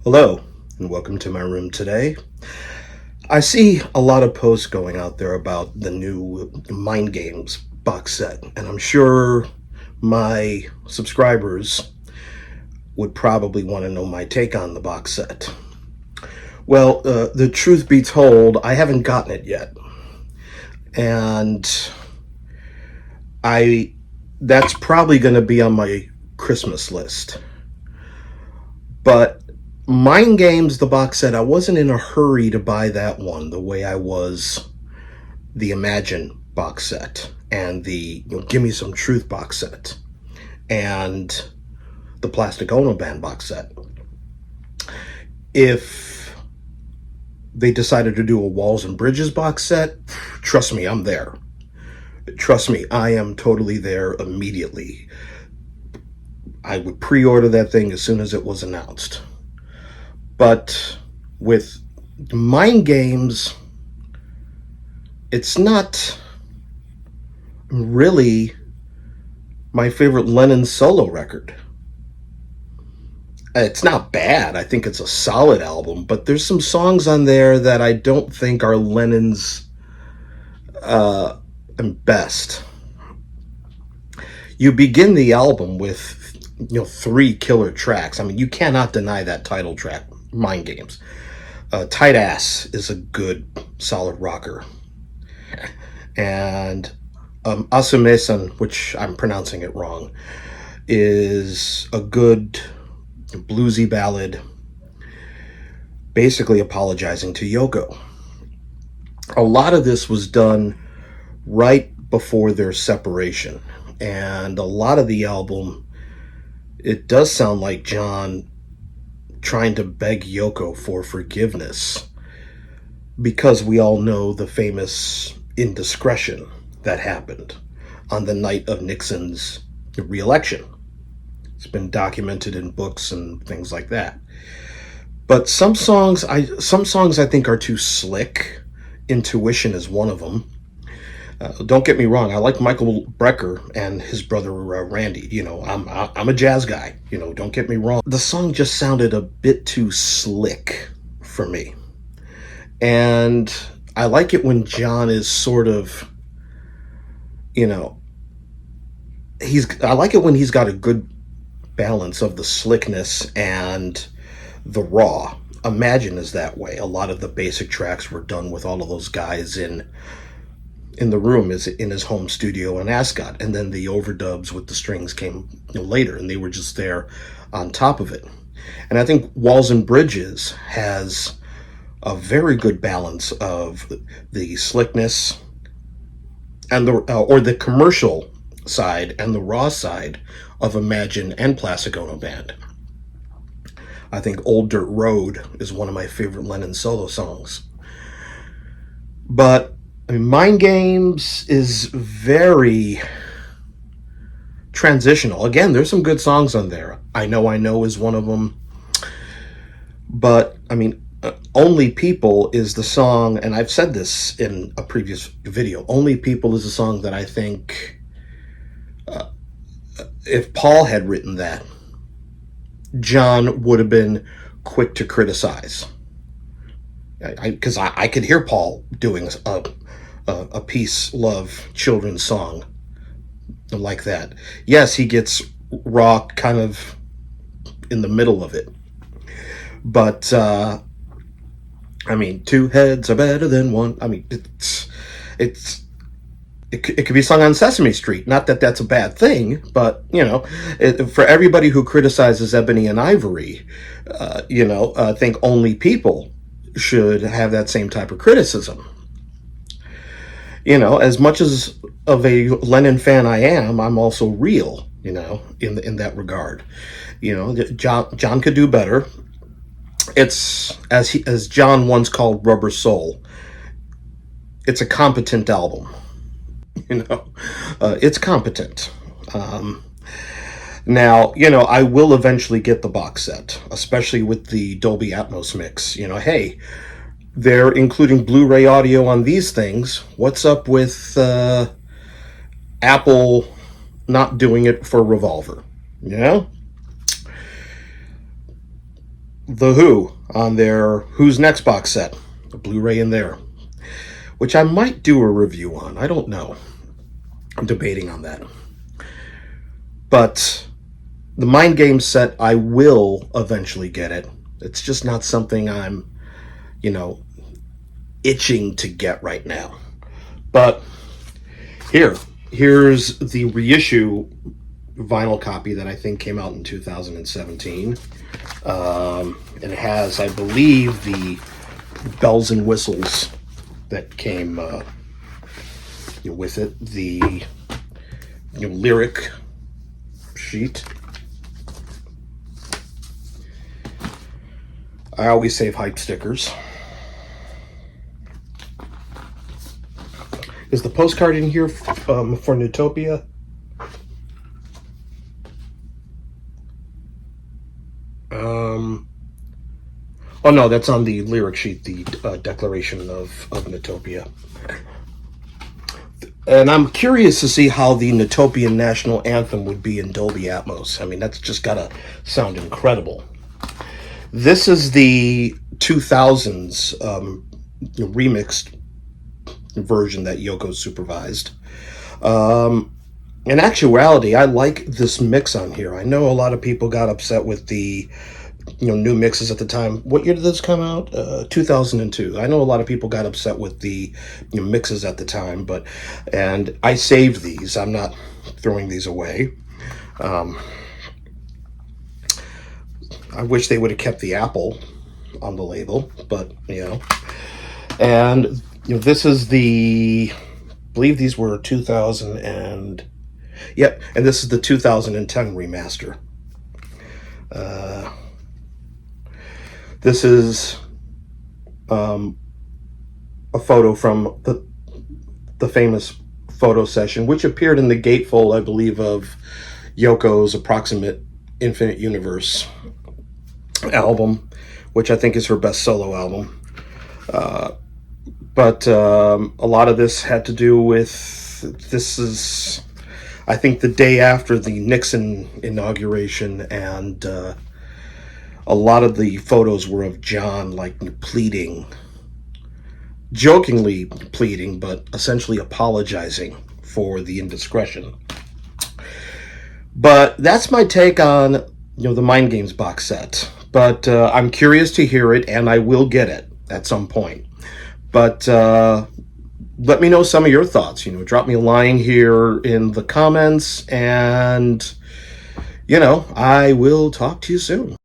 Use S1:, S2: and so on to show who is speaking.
S1: Hello, and welcome to my room today. I see a lot of posts going out there about the new Mind Games box set, and I'm sure my subscribers would probably want to know my take on the box set. Well, the truth be told, I haven't gotten it yet, and I that's probably going to be on my Christmas list. But Mind Games, the box set, I wasn't in a hurry to buy that one the way I was the Imagine box set and the Give Me Some Truth box set and the Plastic Ono Band box set. If they decided to do a Walls and Bridges box set, trust me, I'm there. Trust me, I am totally there immediately. I would pre-order that thing as soon as it was announced. But with Mind Games, it's not really my favorite Lennon solo record. It's not bad. I think it's a solid album, but there's some songs on there that I don't think are Lennon's best. You begin the album with three killer tracks. I mean, you cannot deny that title track, Mind Games. Tight Ass is a good, solid rocker. And Asumesan, which I'm pronouncing it wrong, is a good bluesy ballad, basically apologizing to Yoko. A lot of this was done right before their separation, and a lot of the album, it does sound like John trying to beg Yoko for forgiveness, because we all know the famous indiscretion that happened on the night of Nixon's re-election. It's been documented in books and things like that. But some songs I think are too slick. Intuition is one of them. Don't get me wrong, I like Michael Brecker and his brother Randy. I'm a jazz guy. Don't get me wrong. The song just sounded a bit too slick for me. And I like it when John is sort of, I like it when he's got a good balance of the slickness and the raw. Imagine is that way. A lot of the basic tracks were done with all of those guys in the room, is in his home studio in Ascot, and then the overdubs with the strings came later, and they were just there on top of it. And I think Walls and Bridges has a very good balance of the slickness and the commercial side and the raw side of Imagine and Plastic Ono Band. I think Old Dirt Road is one of my favorite Lennon solo songs. But Mind Games is very transitional. Again, there's some good songs on there. I Know is one of them. But, Only People is the song, and I've said this in a previous video, Only People is a song that I think if Paul had written that, John would have been quick to criticize. Because I could hear Paul doing a peace, love, children's song like that. Yes, he gets rock kind of in the middle of it. But, two heads are better than one. It could be sung on Sesame Street. Not that that's a bad thing, but, for everybody who criticizes Ebony and Ivory, I think Only People should have that same type of criticism. As much as of a Lennon fan I am, I'm also real, in that regard. John could do better. It's, as John once called Rubber Soul, it's a competent album. It's competent. Now, I will eventually get the box set, especially with the Dolby Atmos mix. Hey, they're including Blu-ray audio on these things. What's up with Apple not doing it for Revolver? The Who on their Who's Next box set, a Blu-ray in there, which I might do a review on. I don't know. I'm debating on that. But the Mind Games set, I will eventually get it. It's just not something I'm, itching to get right now. But here's the reissue vinyl copy that I think came out in 2017. And it has, I believe, the bells and whistles that came with it. The lyric sheet. I always save hype stickers. Is the postcard in here for Newtopia? Oh no, that's on the lyric sheet, the Declaration of Newtopia. And I'm curious to see how the Newtopian national anthem would be in Dolby Atmos. I mean, that's just gotta sound incredible. This is the 2000s remixed version that Yoko supervised. In actuality, I like this mix on here. I know a lot of people got upset with the new mixes at the time. What year did this come out? 2002. I know a lot of people got upset with the mixes at the time, and I saved these. I'm not throwing these away. I wish they would have kept the Apple on the label, but and this is I believe these were 2000 and and this is the 2010 remaster. This is a photo from the famous photo session, which appeared in the gatefold, I believe, of Yoko's Approximate Infinite Universe album, which I think is her best solo album. But a lot of this had to do with, this is, I think, the day after the Nixon inauguration, and a lot of the photos were of John pleading, jokingly pleading, but essentially apologizing for the indiscretion. But that's my take on the Mind Games box set. But I'm curious to hear it, and I will get it at some point. But let me know some of your thoughts. Drop me a line here in the comments, and I will talk to you soon.